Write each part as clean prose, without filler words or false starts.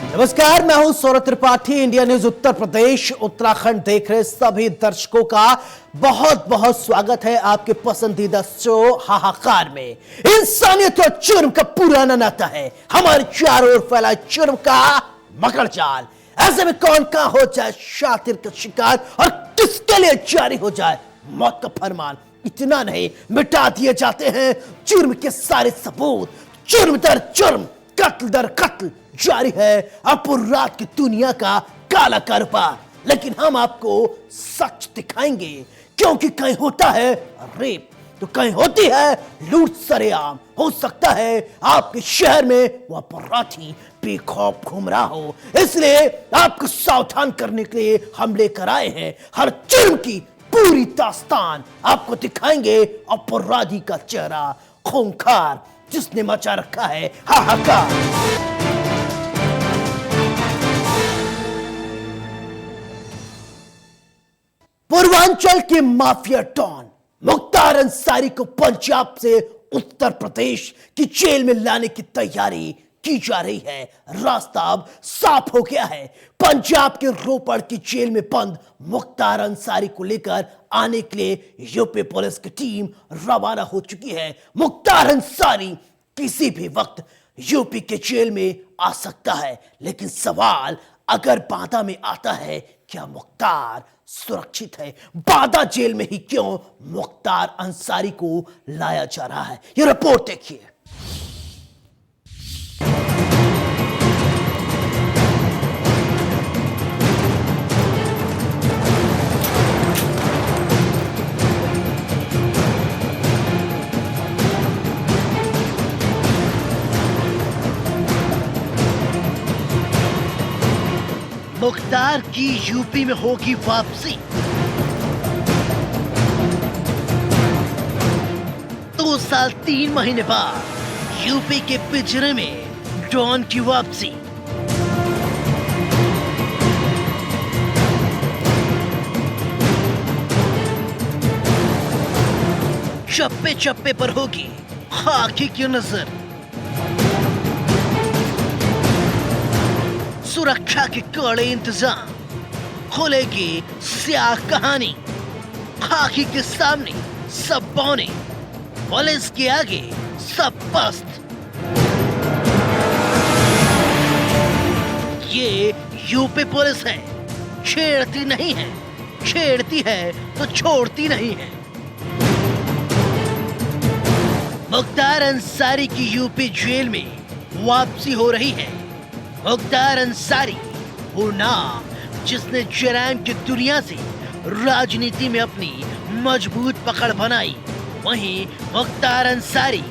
नमस्कार, मैं हूं सौरभ त्रिपाठी। इंडिया न्यूज उत्तर प्रदेश उत्तराखंड देख रहे सभी दर्शकों का बहुत बहुत स्वागत है आपके पसंदीदा शो हाहाकार में। इंसानियत और जुर्म का पुराना नाता है, हमारे चारों ओर फैला जुर्म का मकड़ जाल। ऐसे में कौन कहां हो जाए शातिर का शिकार और किसके लिए जारी हो जाए मौत का फरमान। इतना नहीं, मिटा दिए जाते हैं जुर्म के सारे सबूत। जुर्म दर जुर्म, कत्ल दर कत्ल जारी है अपराध की दुनिया का काला कारोबार। लेकिन हम आपको सच दिखाएंगे, क्योंकि कहीं होता है रेप तो कहीं होती है लूट सरेआम। हो सकता है आपके शहर में वो अपराधी बेखौफ घूम रहा हो, इसलिए आपको सावधान करने के लिए हम लेकर आए हैं हर जुर्म की पूरी दास्तान। आपको दिखाएंगे अपराधी का चेहरा, खूंखार जिसने मचा रखा है हाहाकार। पूर्वांचल के माफिया डॉन मुख्तार अंसारी को पंजाब से उत्तर प्रदेश की जेल में लाने की तैयारी की जा रही है। रास्ता अब साफ हो गया है। पंजाब के रोपड़ की जेल में बंद मुख्तार अंसारी को लेकर आने के लिए यूपी पुलिस की टीम रवाना हो चुकी है। मुख्तार अंसारी किसी भी वक्त यूपी के जेल में आ सकता है, लेकिन सवाल अगर बांदा में आता है, क्या मुख्तार सुरक्षित है? बांदा जेल में ही क्यों मुख्तार अंसारी को लाया जा रहा है, ये रिपोर्ट देखिए। मुख्तार की यूपी में होगी वापसी। 2 साल 3 महीने बाद यूपी के पिंजरे में डॉन की वापसी। चप्पे चप्पे पर होगी खाकी की नजर। सुरक्षा के कड़े इंतजाम, खुलेगी स्याह कहानी। खाकी के सामने सब बौने, पुलिस के आगे सब पस्त। ये यूपी पुलिस है, छेड़ती नहीं है, छेड़ती है तो छोड़ती नहीं है। मुख्तार अंसारी की यूपी जेल में वापसी हो रही है। मुख्तार अंसारी वो नाम जिसने जराइम की दुनिया से राजनीति में अपनी मजबूत पकड़ बनाई, वहीं मुख्तार अंसारी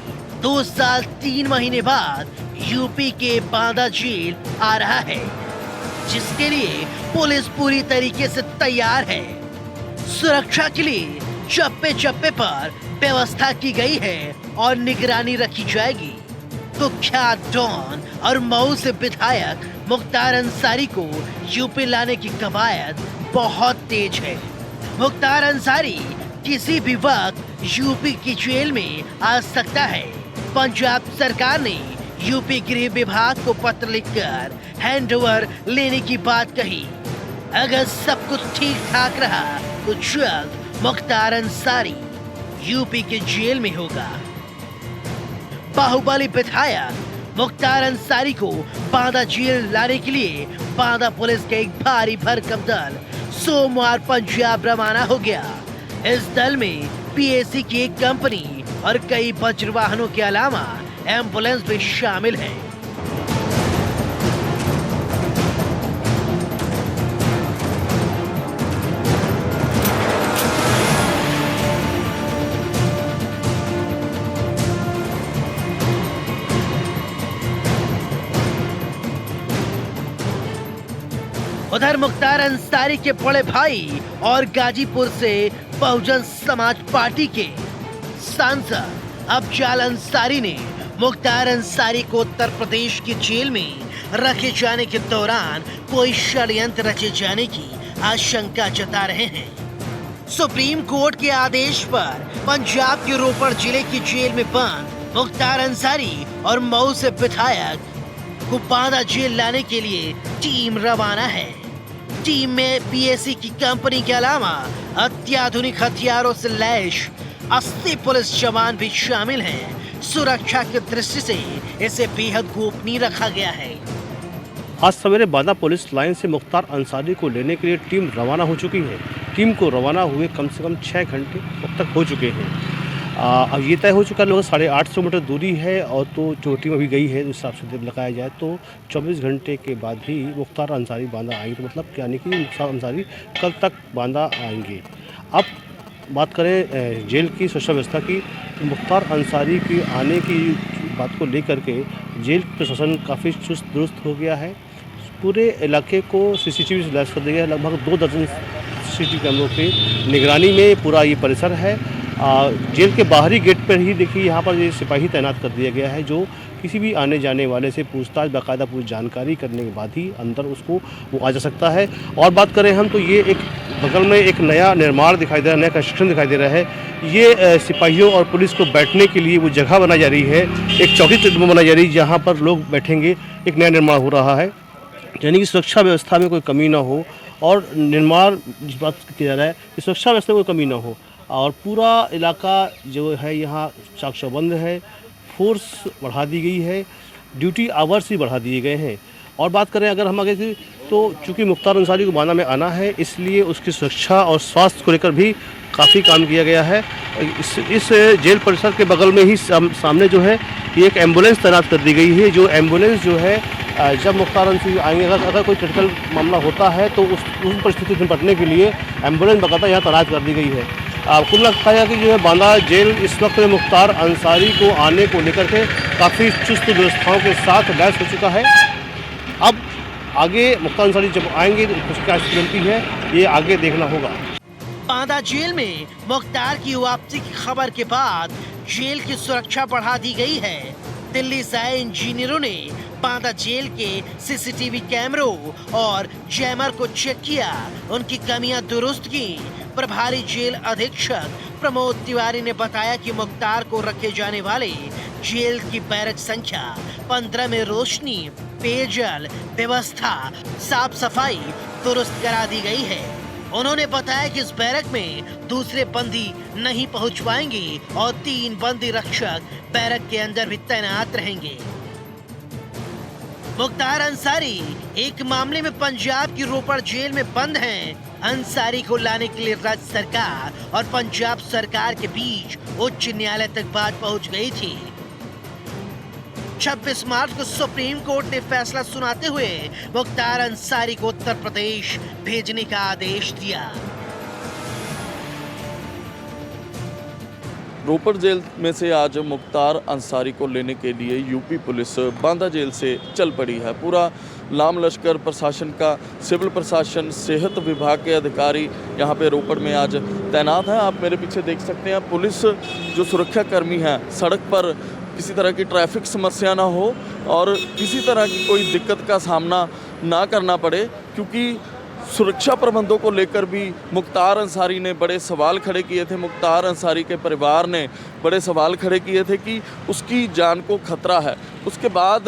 2 साल 3 महीने बाद यूपी के बांदा जेल आ रहा है, जिसके लिए पुलिस पूरी तरीके से तैयार है। सुरक्षा के लिए चप्पे चप्पे पर व्यवस्था की गई है और निगरानी रखी जाएगी। कुख्यात डॉन और मऊ से विधायक मुख्तार अंसारी को यूपी लाने की कवायद बहुत तेज है। मुख्तार अंसारी किसी भी वक्त यूपी की जेल में आ सकता है। पंजाब सरकार ने यूपी गृह विभाग को पत्र लिखकर हैंडओवर लेने की बात कही। अगर सब कुछ ठीक ठाक रहा तो जल्द मुख्तार अंसारी यूपी के जेल में होगा। बाहुबली विधायक मुख्तार अंसारी को बांदा जेल लाने के लिए बांदा पुलिस के एक भारी भरकम दल सोमवार पंजाब रवाना हो गया। इस दल में पीएसी की एक कंपनी और कई वज्र वाहनों के अलावा एम्बुलेंस भी शामिल है। उधर मुख्तार अंसारी के बड़े भाई और गाजीपुर से बहुजन समाज पार्टी के सांसद अफजाल अंसारी ने मुख्तार अंसारी को उत्तर प्रदेश की जेल में रखे जाने के दौरान कोई षड्यंत्र रचे जाने की आशंका जता रहे हैं। सुप्रीम कोर्ट के आदेश पर पंजाब के रोपड़ जिले की जेल में बंद मुख्तार अंसारी और मऊ से विधायक को बांदा जेल लाने के लिए टीम रवाना है। टीम में पीएसी की कंपनी के अलावा अत्याधुनिक हथियारों से लैस 80 पुलिस जवान भी शामिल हैं। सुरक्षा की दृष्टि से इसे बेहद गोपनीय रखा गया है। आज सवेरे बांदा पुलिस लाइन से मुख्तार अंसारी को लेने के लिए टीम रवाना हो चुकी है। टीम को रवाना हुए कम से कम 6 घंटे अब तक हो चुके हैं। अब ये तय हो चुका है लगभग 850 किलोमीटर दूरी है, और तो जो टीम अभी गई है उस हिसाब से जब लगाया जाए तो 24 घंटे के बाद ही मुख्तार अंसारी बांदा आएंगे। तो मतलब यानी कि मुख्तार अंसारी कल तक बांदा आएंगे। अब बात करें जेल की सुरक्षा व्यवस्था की, तो मुख्तार अंसारी के आने की बात को लेकर के जेल प्रशासन काफ़ी चुस्त दुरुस्त हो गया है। पूरे इलाके को सीसीटीवी से लैस कर दिया गया है। लगभग 2 दर्जन सीसीटीवी कैमरों की निगरानी में पूरा ये परिसर है। जेल के बाहरी गेट पर ही देखिए यहाँ पर ये सिपाही तैनात कर दिया गया है, जो किसी भी आने जाने वाले से पूछताछ बाकायदा पूरी जानकारी करने के बाद ही अंदर उसको वो आ जा सकता है। और बात करें हम तो ये एक बगल में एक नया निर्माण दिखाई दे रहा है, नया कंस्ट्रक्शन दिखाई दे रहा है। ये सिपाहियों और पुलिस को बैठने के लिए वो जगह बनाई जा रही है, एक चौकी बनाई जा रही है जहाँ पर लोग बैठेंगे। एक नया निर्माण हो रहा है, यानी कि सुरक्षा व्यवस्था में कोई कमी ना हो, और निर्माण जिस बात किया जा रहा है कि सुरक्षा व्यवस्था में कोई कमी ना हो। और पूरा इलाका जो है यहाँ चाक चौबंद है, फोर्स बढ़ा दी गई है, ड्यूटी आवर्स भी बढ़ा दिए गए हैं। और बात करें अगर हम आगे की, तो चूँकि मुख्तार अंसारी को बांदा में आना है, इसलिए उसकी सुरक्षा और स्वास्थ्य को लेकर भी काफ़ी काम किया गया है। इस जेल परिसर के बगल में ही सामने जो है ये एक एम्बुलेंस तैनात कर दी गई है। जो एम्बुलेंस जो है जब मुख्तार अंसारी आएंगे, अगर कोई क्रिटिकल मामला होता है तो उस परिस्थिति से निपटने के लिए एम्बुलेंस बाकायदा यहाँ तैनात कर दी गई है। कुल लगता है कि जो है बांदा जेल इस वक्त मुख्तार अंसारी को आने को लेकर के काफ़ी चुस्त व्यवस्थाओं के साथ लैस हो चुका है। अब आगे मुख्तार अंसारी जब आएंगे तो उसकी स्थिति है, ये आगे देखना होगा। बांदा जेल में मुख्तार की वापसी की खबर के बाद जेल की सुरक्षा बढ़ा दी गई है। दिल्ली से आए इंजीनियरों ने बांदा जेल के सीसीटीवी कैमरों और जैमर को चेक किया, उनकी कमियां दुरुस्त की। प्रभारी जेल अधीक्षक प्रमोद तिवारी ने बताया कि मुख्तार को रखे जाने वाले जेल की बैरक संख्या 15 में रोशनी, पेयजल व्यवस्था, साफ सफाई दुरुस्त करा दी गई है। उन्होंने बताया कि इस बैरक में दूसरे बंदी नहीं पहुंच पाएंगे और 3 बंदी रक्षक बैरक के अंदर भी तैनात रहेंगे। मुख्तार अंसारी एक मामले में पंजाब की रोपड़ जेल में बंद हैं। अंसारी को लाने के लिए राज्य सरकार और पंजाब सरकार के बीच उच्च न्यायालय तक बात पहुंच गई थी। 26 मार्च को सुप्रीम कोर्ट ने फैसला सुनाते हुए मुख्तार अंसारी को उत्तर प्रदेश भेजने का आदेश दिया। रोपड़ जेल में से आज मुख्तार अंसारी को लेने के लिए यूपी पुलिस बांदा जेल से चल पड़ी है। पूरा लाम लश्कर प्रशासन का, सिविल प्रशासन, सेहत विभाग के अधिकारी यहाँ पे रोपड़ में आज तैनात हैं। आप मेरे पीछे देख सकते हैं, पुलिस जो सुरक्षा कर्मी हैं, सड़क पर किसी तरह की ट्रैफिक समस्या ना हो और किसी तरह की कोई दिक्कत का सामना ना करना पड़े, क्योंकि सुरक्षा प्रबंधों को लेकर भी मुख्तार अंसारी ने बड़े सवाल खड़े किए थे। मुख्तार अंसारी के परिवार ने बड़े सवाल खड़े किए थे कि उसकी जान को खतरा है। उसके बाद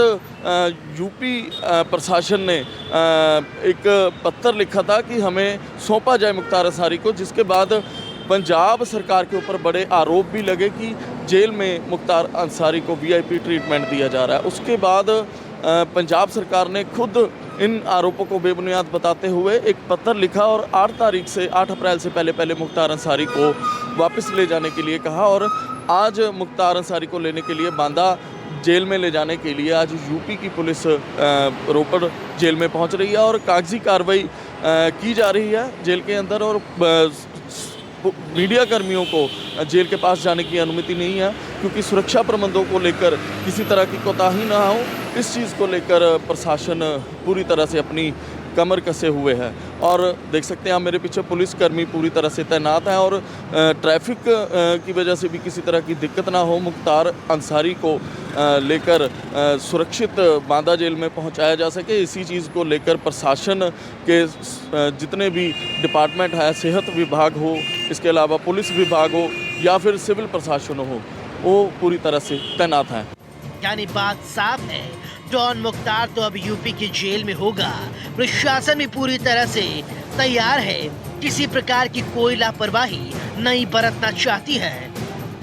यूपी प्रशासन ने एक पत्र लिखा था कि हमें सौंपा जाए मुख्तार अंसारी को, जिसके बाद पंजाब सरकार के ऊपर बड़े आरोप भी लगे कि जेल में मुख्तार अंसारी को वीआईपी ट्रीटमेंट दिया जा रहा है। उसके बाद पंजाब सरकार ने खुद इन आरोपों को बेबुनियाद बताते हुए एक पत्र लिखा और 8 अप्रैल से पहले मुख्तार अंसारी को वापस ले जाने के लिए कहा। और आज मुख्तार अंसारी को लेने के लिए बांदा जेल में ले जाने के लिए आज यूपी की पुलिस रोपड़ जेल में पहुंच रही है और कागजी कार्रवाई की जा रही है जेल के अंदर। और मीडिया कर्मियों को जेल के पास जाने की अनुमति नहीं है, क्योंकि सुरक्षा प्रबंधों को लेकर किसी तरह की कोताही ना हो, इस चीज़ को लेकर प्रशासन पूरी तरह से अपनी कमर कसे हुए है। और देख सकते हैं आप मेरे पीछे, पुलिसकर्मी पूरी तरह से तैनात हैं और ट्रैफिक की वजह से भी किसी तरह की दिक्कत ना हो, मुख्तार अंसारी को लेकर सुरक्षित बांदा जेल में पहुंचाया जा सके, इसी चीज़ को लेकर प्रशासन के जितने भी डिपार्टमेंट है, सेहत विभाग हो, इसके अलावा पुलिस विभाग हो या फिर सिविल प्रशासन हो, वो पूरी तरह से तैनात हैं। यानी बात साफ है, डॉन मुख्तार तो अब यूपी की जेल में होगा। प्रशासन भी पूरी तरह से तैयार है, किसी प्रकार की कोई लापरवाही नहीं बरतना चाहती है।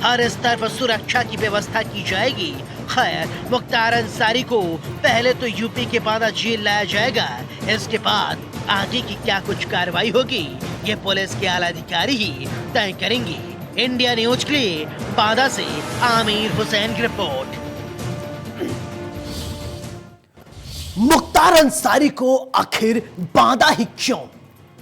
हर स्तर पर सुरक्षा की व्यवस्था की जाएगी। खैर, मुख्तार अंसारी को पहले तो यूपी के बांदा जेल लाया जाएगा, इसके बाद आगे की क्या कुछ कार्रवाई होगी ये पुलिस के आला अधिकारी ही तय करेंगे। इंडिया न्यूज के लिए बांदा से आमिर हुसैन की रिपोर्ट। मुख्तार अंसारी को आखिर बांदा ही क्यों,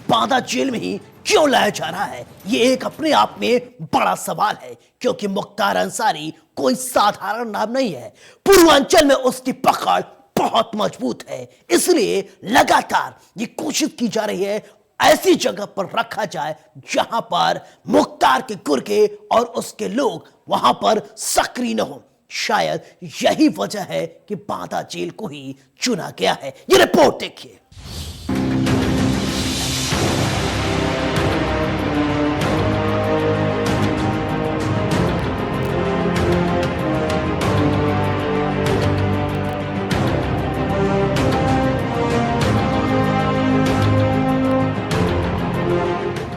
बांदा जेल में ही क्यों लाया जा रहा है, ये एक अपने आप में बड़ा सवाल है, क्योंकि मुख्तार अंसारी कोई साधारण नाम नहीं है। पूर्वांचल में उसकी पकड़ बहुत मजबूत है, इसलिए लगातार ये कोशिश की जा रही है ऐसी जगह पर रखा जाए जहां पर मुख्तार के गुर्गे और उसके लोग वहां पर सक्रिय न हो। शायद यही वजह है कि बांदा जेल को ही चुना गया है। ये रिपोर्ट देखिए।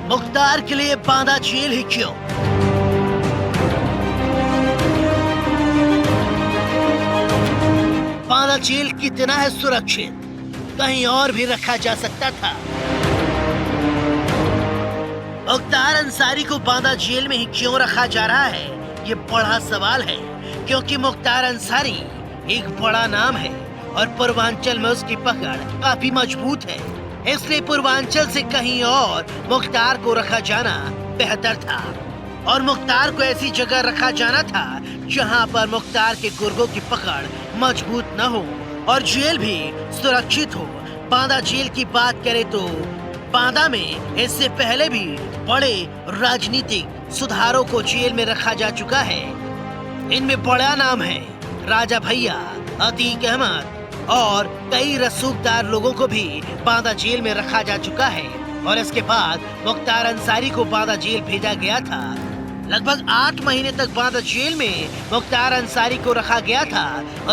मुख्तार के लिए बांदा जेल ही क्यों? बांदा जेल कितना है सुरक्षित, कहीं और भी रखा जा सकता था। मुख्तार अंसारी को बांदा जेल में ही क्यों रखा जा रहा है, ये बड़ा सवाल है, क्योंकि मुख्तार अंसारी एक बड़ा नाम है और पूर्वांचल में उसकी पकड़ काफी मजबूत है। इसलिए पूर्वांचल से कहीं और मुख्तार को रखा जाना बेहतर था और मुख्तार को ऐसी जगह रखा जाना था जहां पर मुख्तार के गुर्गों की पकड़ मजबूत न हो और जेल भी सुरक्षित हो। बांदा जेल की बात करें तो बांदा में इससे पहले भी बड़े राजनीतिक सुधारों को जेल में रखा जा चुका है। इनमें बड़ा नाम है राजा भैया, अतीक अहमद और कई रसूखदार लोगों को भी बांदा जेल में रखा जा चुका है और इसके बाद मुख्तार अंसारी को बांदा जेल भेजा गया था। लगभग 8 महीने तक बांदा जेल में मुख्तार अंसारी को रखा गया था।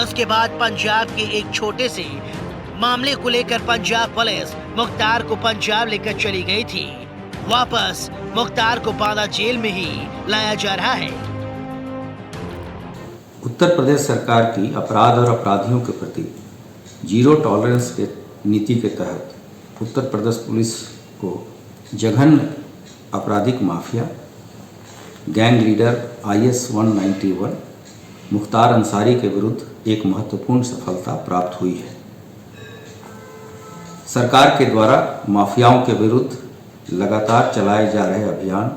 उसके बाद पंजाब के एक छोटे से मामले को लेकर पंजाब पुलिस मुख्तार को पंजाब लेकर चली गई थी। वापस मुख्तार को बांदा जेल में ही लाया जा रहा है। उत्तर प्रदेश सरकार की अपराध और अपराधियों के प्रति जीरो टॉलरेंस के नीति के तहत उत्तर प्रदेश पुलिस को जघन्य आपराधिक mafia gang leader IS 191 Mukhtar Ansari के विरुद्ध एक महत्वपूर्ण सफलता प्राप्त हुई है। सरकार के द्वारा माफियाओं के विरुद्ध लगातार चलाए जा रहे अभियान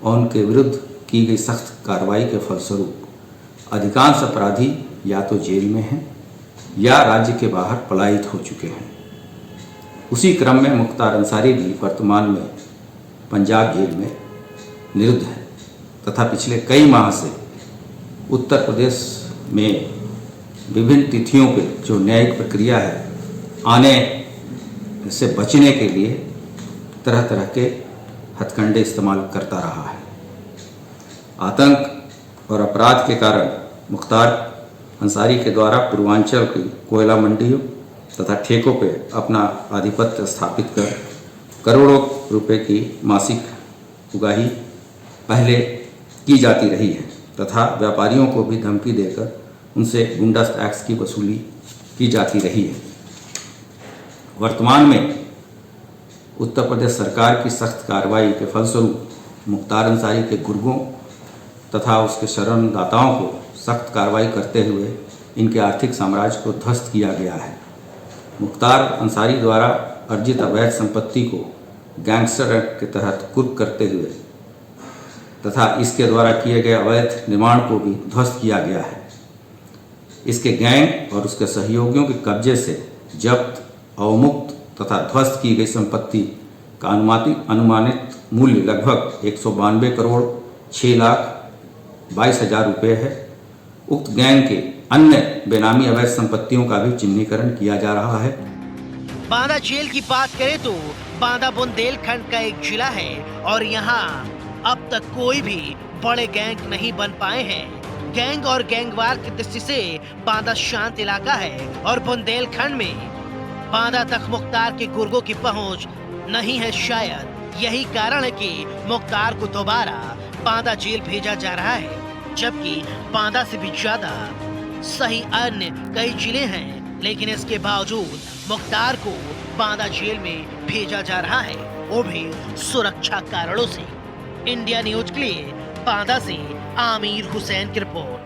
और उनके विरुद्ध की गई सख्त कार्रवाई के फलस्वरूप अधिकांश अपराधी या तो जेल में हैं या राज्य के बाहर पलायित हो चुके हैं। उसी क्रम में मुख्तार अंसारी भी वर्तमान में पंजाब जेल में निरुद्ध है तथा पिछले कई माह से उत्तर प्रदेश में विभिन्न तिथियों पे जो न्यायिक प्रक्रिया है आने से बचने के लिए तरह तरह के हथकंडे इस्तेमाल करता रहा है। आतंक और अपराध के कारण मुख्तार अंसारी के द्वारा पूर्वांचल की कोयला मंडियों तथा ठेकों पे अपना आधिपत्य स्थापित कर करोड़ों रुपए की मासिक उगाही पहले की जाती रही है तथा व्यापारियों को भी धमकी देकर उनसे गुंडा टैक्स की वसूली की जाती रही है। वर्तमान में उत्तर प्रदेश सरकार की सख्त कार्रवाई के फलस्वरूप मुख्तार अंसारी के गुर्गों तथा उसके शरणदाताओं को सख्त कार्रवाई करते हुए इनके आर्थिक साम्राज्य को ध्वस्त किया गया है। मुख्तार अंसारी द्वारा अर्जित अवैध संपत्ति को गैंगस्टर एक्ट के तहत कुर्क करते हुए तथा इसके द्वारा किए गए अवैध निर्माण को भी ध्वस्त किया गया है। इसके गैंग और उसके सहयोगियों के कब्जे से जब्त, अवमुक्त तथा ध्वस्त की गई संपत्ति का अनुमानित मूल्य लगभग 192 करोड़ 6,22,000 रुपये है। उक्त गैंग के अन्य बेनामी अवैध संपत्तियों का भी चिन्हीकरण किया जा रहा है। बांदा जेल की बात करें तो बांदा बुंदेलखंड का एक जिला है और यहाँ अब तक कोई भी बड़े गैंग नहीं बन पाए हैं। गैंग और गैंगवार की दृष्टि से बांदा शांत इलाका है और बुंदेलखंड में बांदा तक मुख्तार के गुर्गों की पहुंच नहीं है। शायद यही कारण है कि मुख्तार को दोबारा बांदा जेल भेजा जा रहा है, जबकि बांदा से भी ज्यादा सही अन्य कई जिले हैं, लेकिन इसके बावजूद मुख्तार को बांदा जेल में भेजा जा रहा है, वो भी सुरक्षा कारणों से। इंडिया न्यूज के लिए बांदा से आमिर हुसैन की रिपोर्ट।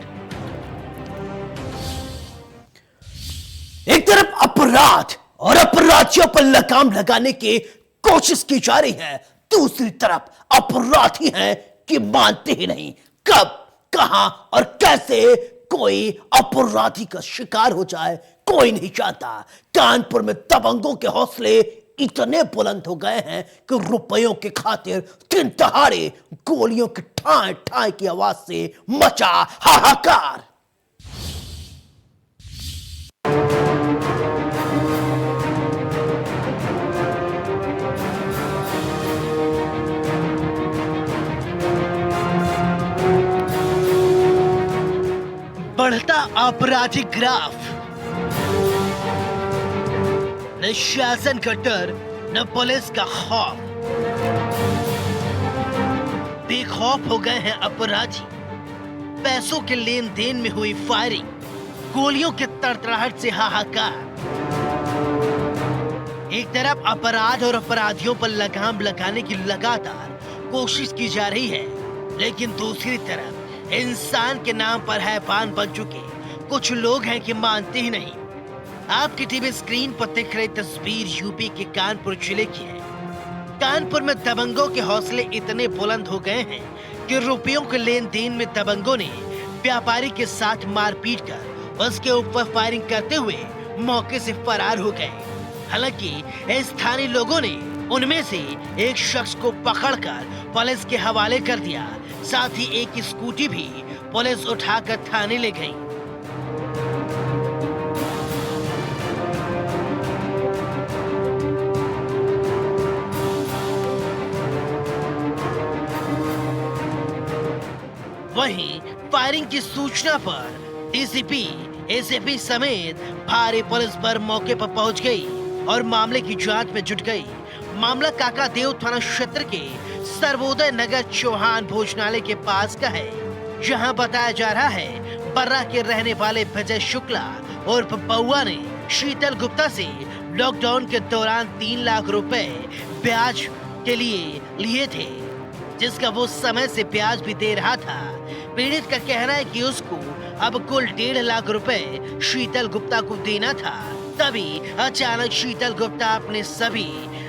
एक तरफ अपराध और अपराधियों पर लगाम लगाने की कोशिश की जा रही है, दूसरी तरफ अपराधी हैं कि मानते ही नहीं। कब, कहां और कैसे कोई अपराधी का शिकार हो जाए कोई नहीं चाहता। कानपुर में दबंगों के हौसले इतने बुलंद हो गए हैं कि रुपयों के खातिर दिन दहाड़े गोलियों के ठाए ठाए की आवाज से मचा हाहाकार। बढ़ता आपराधिक ग्राफ, न शासन का डर न पुलिस का खौफ। बेखौफ हो गए हैं अपराधी। पैसों के लेन देन में हुई फायरिंग, गोलियों के तड़तड़ाहट से हाहाकार। एक तरफ अपराध और अपराधियों पर लगाम लगाने की लगातार कोशिश की जा रही है, लेकिन दूसरी तरफ इंसान के नाम पर हैवान बन चुके कुछ लोग हैं कि मानते ही नहीं। आपकी टीवी स्क्रीन पर दिख रही तस्वीर यूपी के कानपुर जिले की है। कानपुर में दबंगों के हौसले इतने बुलंद हो गए हैं कि रुपयों के लेन देन में दबंगों ने व्यापारी के साथ मारपीट कर उसके ऊपर फायरिंग करते हुए मौके से फरार हो गए। हालांकि स्थानीय लोगों ने उनमें से एक शख्स को पकड़कर पुलिस के हवाले कर दिया, साथ ही एक स्कूटी भी पुलिस उठाकर थाने ले गई। वहीं फायरिंग की सूचना पर डीसीपी, एसीपी समेत भारी पुलिस बल मौके पर पहुंच गई और मामले की जांच में जुट गई। मामला काकादेव थाना क्षेत्र के सर्वोदय नगर चौहान भोजनालय के पास का है, जहां बताया जा रहा है बर्रा के रहने वाले विजय शुक्ला उर्फ बउआ ने शीतल गुप्ता से लॉकडाउन के दौरान 3 लाख रुपए ब्याज के लिए थे, जिसका वो समय से ब्याज भी दे रहा था। पीड़ित का कहना है कि उसको अब कुल 1.5 लाख रुपए शीतल गुप्ता को देना था। तभी अचानक शीतल गुप्ता अपने सभी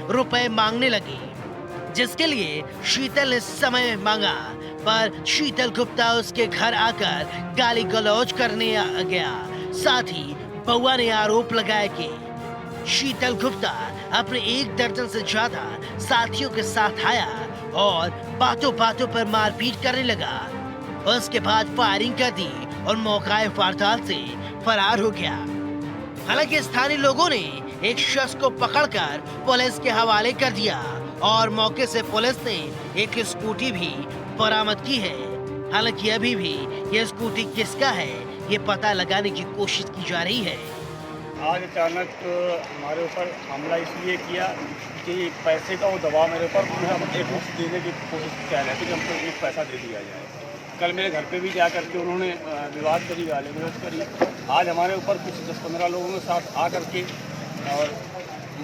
रुपए मांगने लगी, जिसके लिए शीतल ने समय मांगा, पर शीतल गुप्ता उसके घर आकर गाली गलौज करने आ गया। साथ ही बउआ ने आरोप लगाया कि शीतल गुप्ता अपने 1 दर्जन से ज्यादा साथियों के साथ आया और बातों बातों पर मारपीट करने लगा। उसके बाद फायरिंग कर दी और मौके वारदात से फरार हो गया। हालांकि स्थानीय लोगों ने एक शख्स को पकड़कर पुलिस के हवाले कर दिया और मौके से पुलिस ने एक स्कूटी भी बरामद की है। हालांकि अभी भी यह स्कूटी किसका है, ये पता लगाने की कोशिश की जा रही है। आज अचानक हमारे ऊपर हमला इसलिए किया कि पैसे का वो दबाव मेरे ऊपर एक मुश्त देने की कोशिश कर रहे थे कि हमको एक पैसा दे दिया जाए। कल मेरे घर पे भी जा करके उन्होंने विवाद करी, गाली गलौज करी। आज हमारे ऊपर कुछ 10-15 लोगों के साथ आ करके और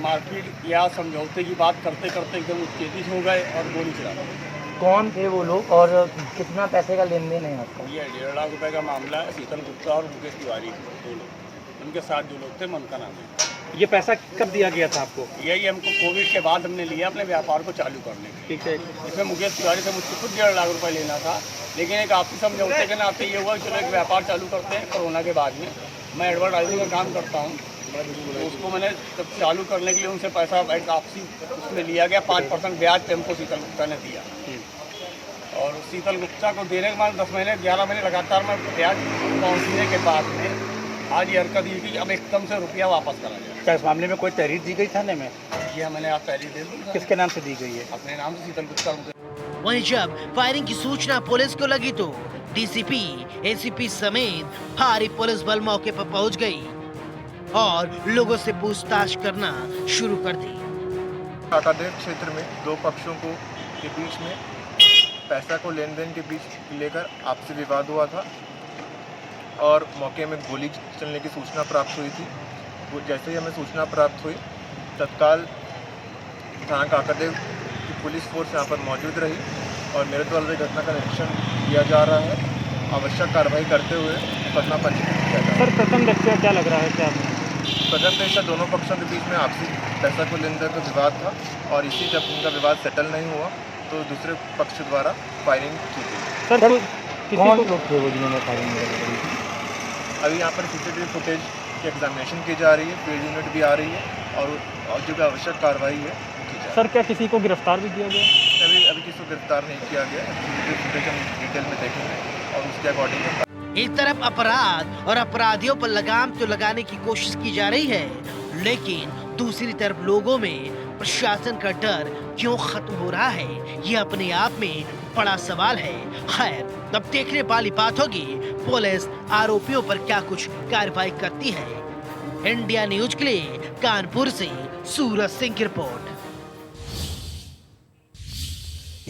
मारपीट या समझौते की बात करते करते एकदम उत्तेजित हो गए और गोली चला दी। कौन थे वो लोग और कितना पैसे का लेन देन है आपका? ये 1.5 लाख रुपए का मामला है। शीतल गुप्ता और मुकेश तिवारी, 2 लोग, उनके साथ जो लोग थे, मन का नाम है। ये पैसा कब दिया गया था आपको? यही हमको कोविड के बाद हमने लिया अपने व्यापार को चालू करने के। ठीक है। इसमें मुकेश तिवारी से मुझको खुद 1.5 लाख रुपए लेना था, लेकिन एक आपसी समझौते के नाते ये हुआ चलो एक व्यापार चालू करते हैं। कोरोना के बाद में मैं एडवर्टाइजिंग का काम करता हूँ, तो उसको मैंने तब चालू करने के लिए उनसे पैसा एक आपसी उसमें लिया गया। 5% ब्याज पे हमको शीतल गुप्ता ने दिया और शीतल गुप्ता को देने के बाद 10 महीने 11 महीने लगातार मैं ब्याज पहुँचने के बाद में आज ये हरकत ये कि अब एकदम से रुपया वापस करा जाए। क्या इस मामले में कोई तहरीर दी गई थाने में? ये मैंने आप तहरीर दे दी। किसके नाम से दी गई है? अपने नाम से शीतल गुप्ता। वहीं जब फायरिंग की सूचना पुलिस को लगी तो डीसीपी, एसीपी समेत भारी पुलिस बल मौके पर पहुंच गई और लोगों से पूछताछ करना शुरू कर दी। काकादेव क्षेत्र में दो पक्षों के बीच में पैसा को लेन देन के बीच लेकर आपसी विवाद हुआ था और मौके में गोली चलने की सूचना प्राप्त हुई थी। जैसे ही हमें सूचना प्राप्त हुई, तत्काल थाना काकादेव की पुलिस फोर्स यहाँ पर मौजूद रही और मेरे द्वारा घटना का निरीक्षण किया जा रहा है। आवश्यक कार्रवाई करते हुए मुकदमा पंजीकृत किया जा रहा है। सर, प्रथम दृष्टया क्या लग रहा है क्या प्रथम दृष्टया दोनों पक्षों के बीच में आपसी पैसा को लेन देन का विवाद था और इसी जब उनका विवाद सेटल नहीं हुआ तो दूसरे पक्ष द्वारा फायरिंग की गई। सर, कौन लोग थे वो जिन्होंने फायरिंग की? अभी यहाँ पर सीसीटीवी फुटेज की एग्जामिनेशन की जा रही है, फील्ड यूनिट भी आ रही है और जो भी आवश्यक कार्रवाई है की जा। सर, क्या किसी को गिरफ्तार भी किया गया? अभी किसी को गिरफ्तार नहीं किया गया। सीसीटीवी फुटेज हम डिटेल में देखेंगे और उसके अकॉर्डिंग। एक तरफ अपराध और अपराधियों पर लगाम तो लगाने की कोशिश की जा रही है, लेकिन दूसरी तरफ लोगों में प्रशासन का डर क्यों खत्म हो रहा है, ये अपने आप में बड़ा सवाल है। खैर, तब देखने वाली बात होगी पुलिस आरोपियों पर क्या कुछ कार्रवाई करती है। इंडिया न्यूज के लिए कानपुर से सूरज सिंह की रिपोर्ट।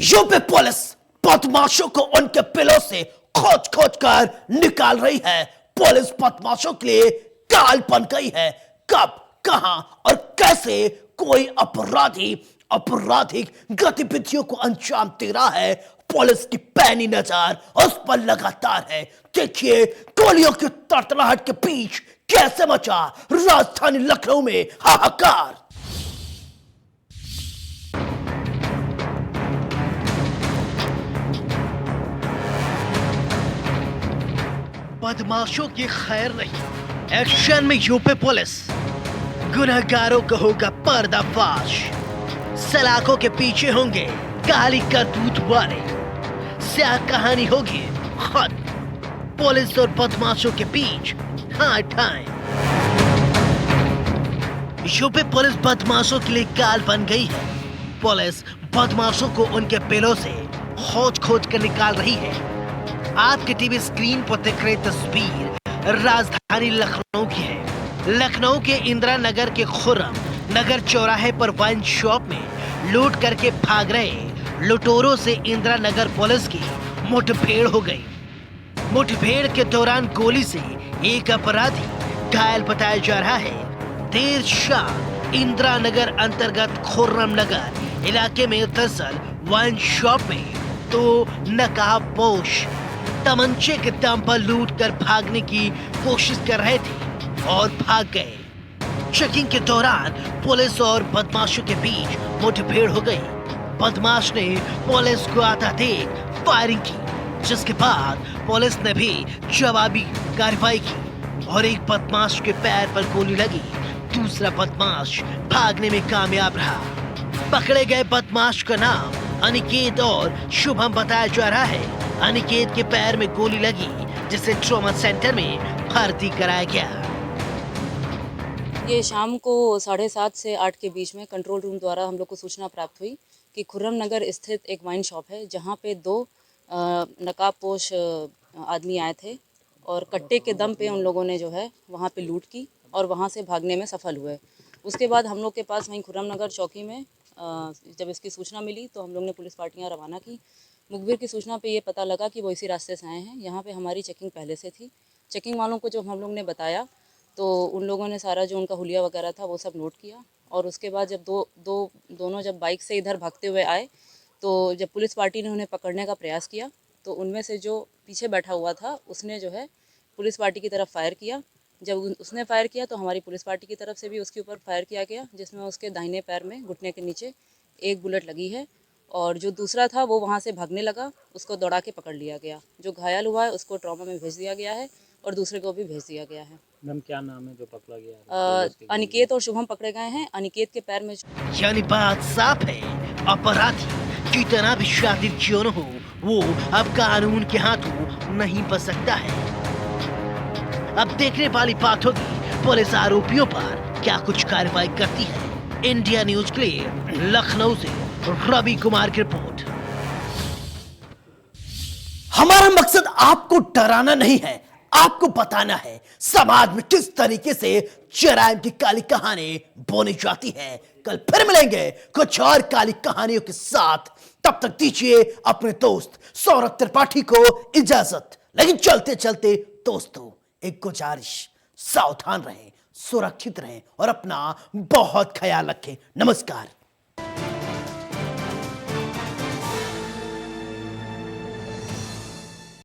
यूपी पुलिस बदमाशों को उनके पिलों से खोज खोज कर निकाल रही है। पुलिस बदमाशों के लिए काल बन गई है। कब, कहां और कैसे कोई अपराधी आपराधिक गतिविधियों को अंजाम दे रहा है, पुलिस की पैनी नजर उस पर लगातार है। देखिए गोलियों की तड़तड़ाहट के बीच कैसे मचा राजधानी लखनऊ में हाहाकार। बदमाशों की खैर नहीं, एक्शन में यूपी पुलिस। गुनहगारों को होगा पर्दाफाश, सलाखों के पीछे होंगे काली करतूत वाले। स्याह कहानी होगी खत्म, पुलिस और बदमाशों के बीच ठाई। यूपी पुलिस बदमाशों के लिए काल बन गई है। पुलिस बदमाशों को उनके पेलों से खोज खोज कर निकाल रही है। आपके टीवी स्क्रीन पर दिख रही तस्वीर राजधानी लखनऊ की है। लखनऊ के इंदिरा नगर के खुर्रम नगर चौराहे पर वाइन शॉप में लूट करके भाग रहे लुटेरों से इंदिरा नगर पुलिस की मुठभेड़ हो गई। मुठभेड़ के दौरान गोली से एक अपराधी घायल बताया जा रहा है। देर शाम इंदिरा नगर अंतर्गत खुर्रम नगर इलाके में दरअसल वाइन शॉप में तो नकाबपोश तमंचे के दम पर लूट कर भागने की कोशिश कर रहे थे और भाग गए। चेकिंग के दौरान पुलिस और बदमाशों के बीच मुठभेड़ हो गई। बदमाश ने पुलिस को आता देख फायरिंग की, जिसके बाद पुलिस ने भी जवाबी कार्रवाई की और एक बदमाश के पैर पर गोली लगी। दूसरा बदमाश भागने में कामयाब रहा। पकड़े गए बदमाश का नाम अनिकेत और शुभम बताया जा रहा है। अनिकेत के पैर में गोली लगी, जिसे ट्रॉमा सेंटर में भर्ती कराया गया। ये शाम को 7:30 से 8 के बीच में कंट्रोल रूम द्वारा हम लोग को सूचना प्राप्त हुई कि खुर्रम नगर स्थित एक वाइन शॉप है, जहाँ पे दो नकाबपोश आदमी आए थे और कट्टे के दम पे उन लोगों ने जो है वहाँ पे लूट की और वहाँ से भागने में सफल हुए। उसके बाद हम लोग के पास वहीं खुर्रम नगर चौकी में जब इसकी सूचना मिली तो हम लोग ने पुलिस पार्टियाँ रवाना की। मुखबिर की सूचना पे ये पता लगा कि वो इसी रास्ते से आए हैं। यहाँ पे हमारी चेकिंग पहले से थी। चेकिंग वालों को जब हम लोग ने बताया तो उन लोगों ने सारा जो उनका हुलिया वगैरह था वो सब नोट किया और उसके बाद जब दोनों जब बाइक से इधर भागते हुए आए तो जब पुलिस पार्टी ने उन्हें पकड़ने का प्रयास किया तो उनमें से जो पीछे बैठा हुआ था उसने जो है पुलिस पार्टी की तरफ फायर किया। जब उसने फायर किया तो हमारी पुलिस पार्टी की तरफ से भी उसके ऊपर फायर किया गया, जिसमें उसके दाहिने पैर में घुटने के नीचे एक बुलेट लगी है और जो दूसरा था वो वहाँ से भागने लगा, उसको दौड़ा के पकड़ लिया गया। जो घायल हुआ है उसको ट्रॉमा में भेज दिया गया है और दूसरे को भी भेज दिया गया है। मैम क्या नाम है जो पकड़ा गया? अनिकेत और शुभम पकड़े गए हैं। अनिकेत के पैर में यानी बात साफ है, अपराधी जितना भी शातिर क्यों न हो वो अब कानून के हाथों नहीं बच सकता है। अब देखने वाली बात होगी पुलिस आरोपियों पर क्या कुछ कार्रवाई करती है। इंडिया न्यूज के लिए लखनऊ से रवि कुमार की रिपोर्ट। हमारा मकसद आपको डराना नहीं है, आपको बताना है समाज में किस तरीके से जराइम की काली कहानी बोनी जाती है। कल फिर मिलेंगे कुछ और काली कहानियों के साथ। तब तक दीजिए अपने दोस्त सौरभ त्रिपाठी को इजाजत। लेकिन चलते चलते दोस्तों एक गुजारिश, सावधान रहें, सुरक्षित रहें और अपना बहुत ख्याल रखें। नमस्कार।